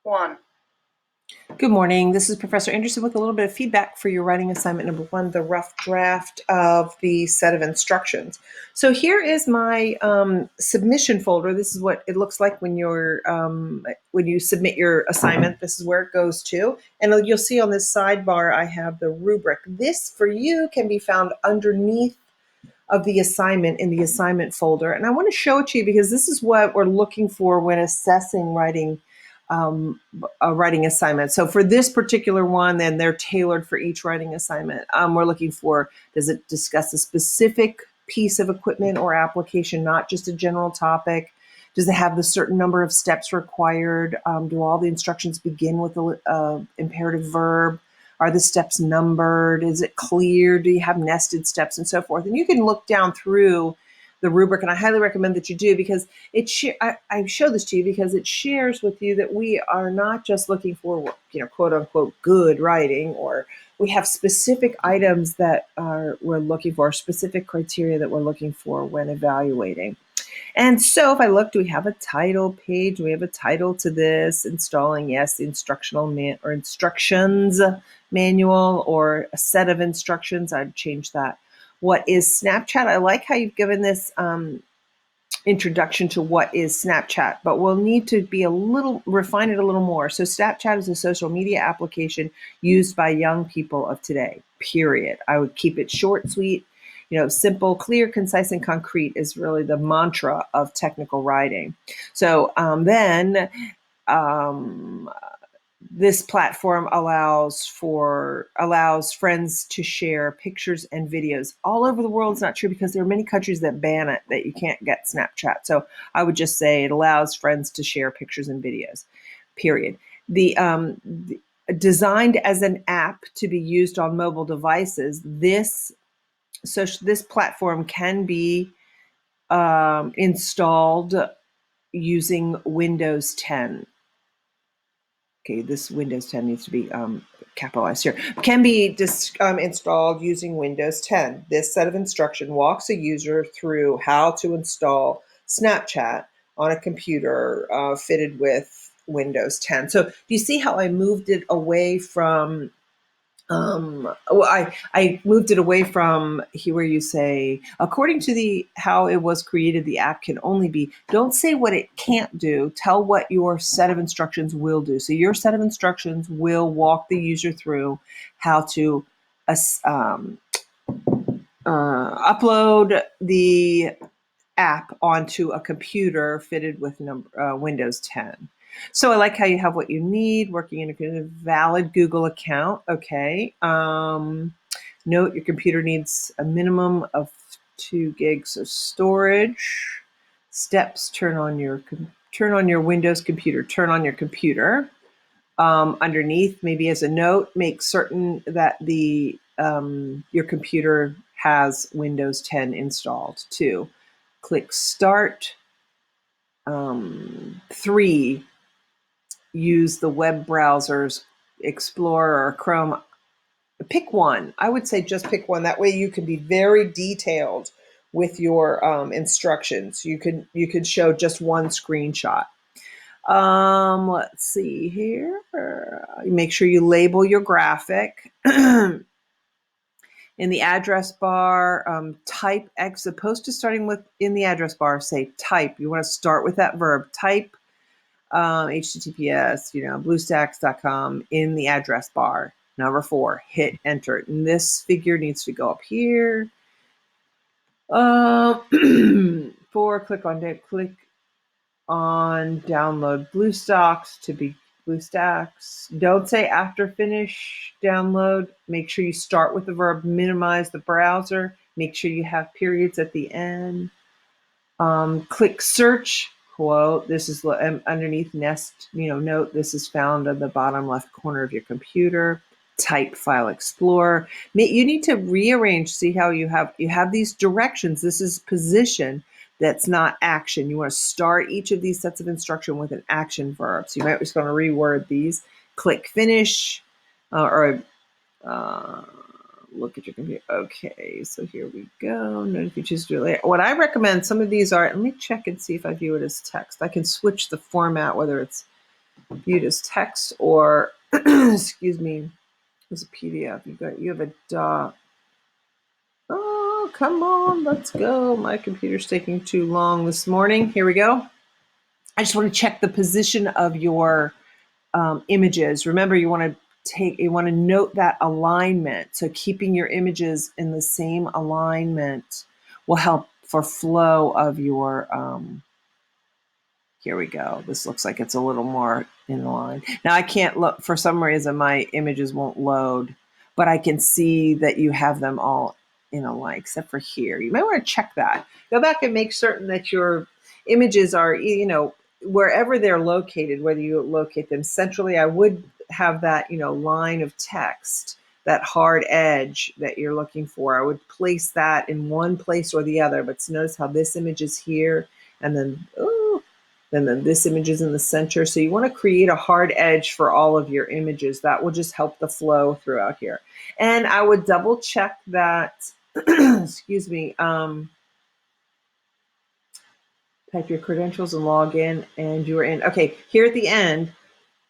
1. Good morning. This is Professor Anderson with a little bit of feedback for your writing assignment number 1, the rough draft of the set of instructions. So here is my submission folder. This is what it looks like when you submit your assignment. This is where it goes to. And you'll see on this sidebar, I have the rubric. This for you can be found underneath of the assignment in the assignment folder. And I want to show it to you because this is what we're looking for when assessing writing a writing assignment. So for this particular one, then they're tailored for each writing assignment. We're looking for, does it discuss a specific piece of equipment or application, not just a general topic? Does it have the certain number of steps required? Do all the instructions begin with an imperative verb? Are the steps numbered? Is it clear? Do you have nested steps and so forth? And you can look down through the rubric, and I highly recommend that you do because I show this to you because it shares with you that we are not just looking for, quote unquote, good writing, or we have specific items that we're looking for, specific criteria that we're looking for when evaluating. And so if I look, do we have a title page? Do we have a title to this? Installing, yes, the instructions manual or a set of instructions. I'd change that. What is Snapchat? I like how you've given this introduction to what is Snapchat, but we'll need to refine it a little more. So Snapchat is a social media application used by young people of today, period. I would keep it short, sweet, simple, clear, concise, and concrete is really the mantra of technical writing. So this platform allows friends to share pictures and videos all over the world. It's not true because there are many countries that ban it, that you can't get Snapchat. So I would just say it allows friends to share pictures and videos, period. Designed as an app to be used on mobile devices, this platform can be installed using Windows 10. Okay, this Windows 10 needs to be capitalized here. Can be installed using Windows 10. This set of instruction walks a user through how to install Snapchat on a computer fitted with Windows 10. So do you see how I moved it away from I moved it away from here where you say, according to how it was created, the app can only be, don't say what it can't do, tell what your set of instructions will do. So your set of instructions will walk the user through how to upload the app onto a computer fitted with Windows 10. So I like how you have what you need, working in a valid Google account. Okay. Note your computer needs a minimum of 2 gigs of storage. Steps, turn on your Windows computer. Turn on your computer. Underneath, maybe as a note, make certain that your computer has Windows 10 installed too. Click Start. 3, use the web browsers, Explorer or Chrome. Pick one. I would say just pick one. That way you can be very detailed with your instructions. You could show just one screenshot. Let's see here. Make sure you label your graphic. In the address bar, type X, opposed to starting with in the address bar, say type. You want to start with that verb, type HTTPS, BlueStacks.com in the address bar. Number 4, hit enter. And this figure needs to go up here. 4, click on download BlueStacks to be BlueStacks. Don't say after finish download. Make sure you start with the verb, minimize the browser. Make sure you have periods at the end. Click search, quote. This is underneath nest, note this is found on the bottom left corner of your computer. Type File Explorer. You need to rearrange, see how you have these directions. This is position. That's not action. You want to start each of these sets of instruction with an action verb. So you might just want to reword these. Click finish or look at your computer. Okay, so here we go. Note if you choose to do it later. What I recommend, some of these are, let me check and see if I view it as text. I can switch the format, whether it's viewed as text or, excuse me, as a PDF. You have a doc. Oh, come on, let's go. My computer's taking too long this morning. Here we go. I just want to check the position of your images. Remember, you want to note that alignment. So keeping your images in the same alignment will help for flow of your, here we go. This looks like it's a little more in line. Now I can't look, for some reason my images won't load, but I can see that you have them all in a line, except for here. You might want to check that. Go back and make certain that your images are, wherever they're located, whether you locate them centrally, I would have that, line of text, that hard edge that you're looking for. I would place that in one place or the other, but notice how this image is here and then this image is in the center. So you want to create a hard edge for all of your images. That will just help the flow throughout here. And I would double check that, excuse me, type your credentials and log in, and you're in. Okay, here at the end,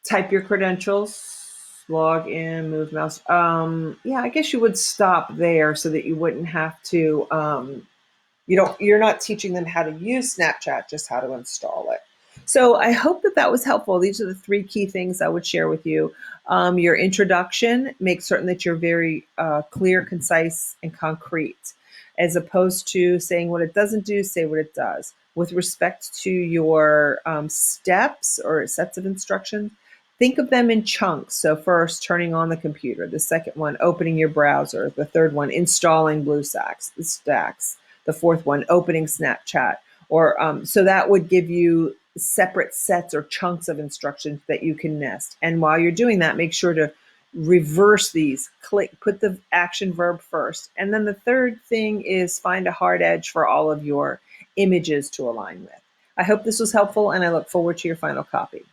type your credentials, log in, move mouse. Yeah, I guess you would stop there so that you wouldn't have to, you're not teaching them how to use Snapchat, just how to install it. So I hope that was helpful. These are the 3 key things I would share with you. Your introduction, make certain that you're very clear, concise, and concrete, as opposed to saying what it doesn't do, say what it does. With respect to your steps or sets of instructions, think of them in chunks. So first, turning on the computer. The second one, opening your browser. The third one, installing BlueStacks. The fourth one, opening Snapchat. Or so that would give you separate sets or chunks of instructions that you can nest. And while you're doing that, make sure to reverse these. Put the action verb first. And then the third thing is find a hard edge for all of your images to align with. I hope this was helpful, and I look forward to your final copy.